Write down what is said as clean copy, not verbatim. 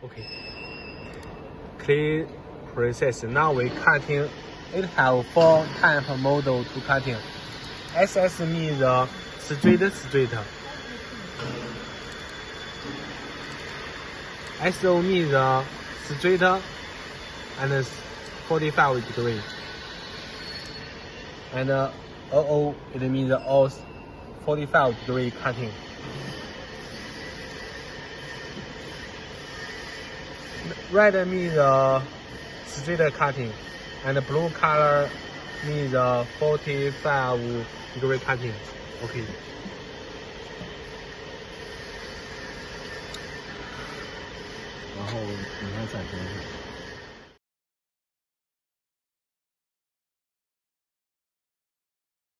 Okay. Click process. Now we cutting. It have 4 type model to cutting. SS means straight. SO means straight and 45 degree. And OO it means all 45 degree cutting. Red means straight cutting, and blue color means 45 degree cutting. Okay. 然后你看闪停。